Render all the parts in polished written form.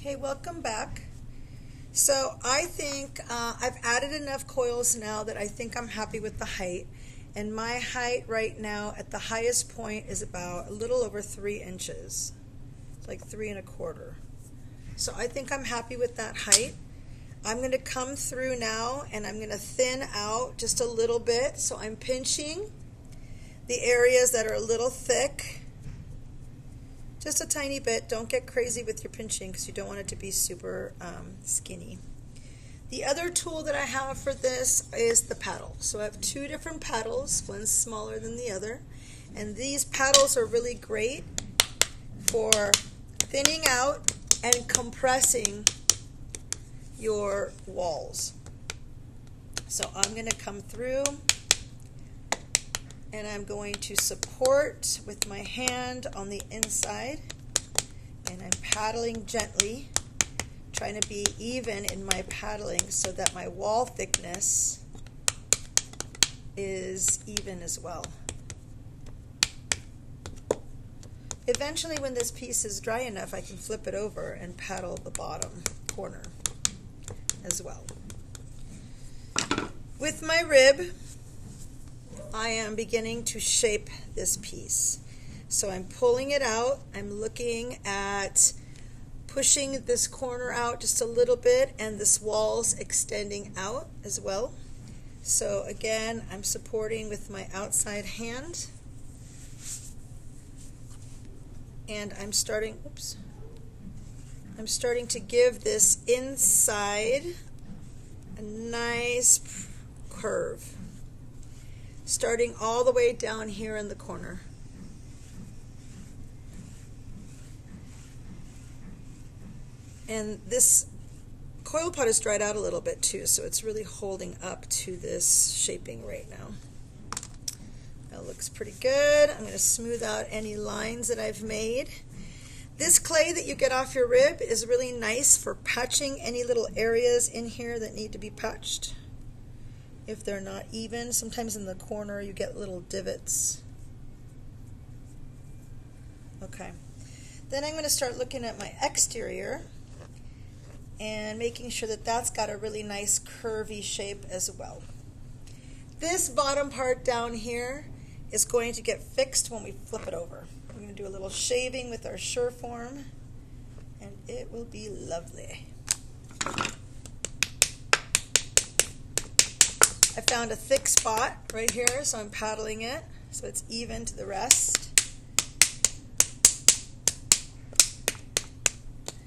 Okay, welcome back. So I think I've added enough coils now that I think I'm happy with the height. And my height right now at the highest point is about a little over 3 inches. It's like 3 1/4. So I think I'm happy with that height. I'm going to come through now and I'm going to thin out just a little bit. So I'm pinching the areas that are a little thick. Just a tiny bit. Don't get crazy with your pinching because you don't want it to be super skinny. The other tool that I have for this is the paddle. So I have 2 different paddles. One's smaller than the other. And these paddles are really great for thinning out and compressing your walls. So I'm going to come through and I'm going to support with my hand on the inside, and I'm paddling gently, trying to be even in my paddling so that my wall thickness is even as well. Eventually, when this piece is dry enough, I can flip it over and paddle the bottom corner as well. With my rib, I am beginning to shape this piece. So I'm pulling it out. I'm looking at pushing this corner out just a little bit and this wall's extending out as well. So again, I'm supporting with my outside hand. And I'm starting to give this inside a nice curve, starting all the way down here in the corner. And this coil pot has dried out a little bit too, so it's really holding up to this shaping right now. That looks pretty good. I'm going to smooth out any lines that I've made. This clay that you get off your rib is really nice for patching any little areas in here that need to be patched. If they're not even, sometimes in the corner you get little divots. Okay, then I'm going to start looking at my exterior and making sure that that's got a really nice curvy shape as well. This bottom part down here is going to get fixed when we flip it over. We're going to do a little shaving with our Surform and it will be lovely. I found a thick spot right here, so I'm paddling it so it's even to the rest.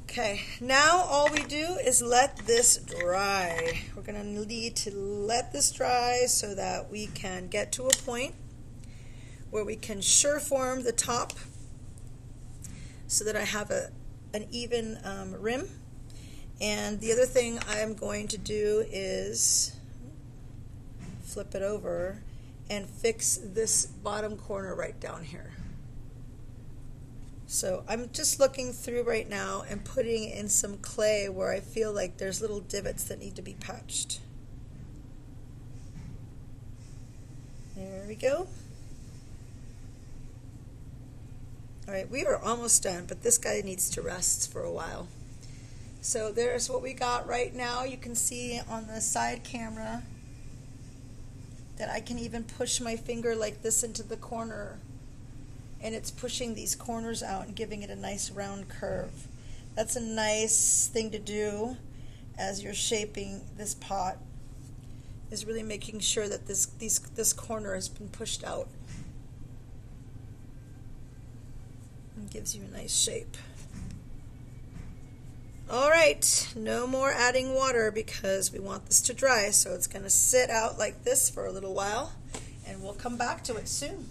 Okay, now all we do is let this dry. We're going to need to let this dry so that we can get to a point where we can Surform the top so that I have an even rim. And the other thing I'm going to do is flip it over and fix this bottom corner right down here. So I'm just looking through right now and putting in some clay where I feel like there's little divots that need to be patched. There we go. Alright, we are almost done, but this guy needs to rest for a while. So there's what we got right now. You can see on the side camera that I can even push my finger like this into the corner, and it's pushing these corners out and giving it a nice round curve. That's a nice thing to do as you're shaping this pot, is really making sure that this corner has been pushed out and gives you a nice shape. Alright, no more adding water because we want this to dry, so it's going to sit out like this for a little while and we'll come back to it soon.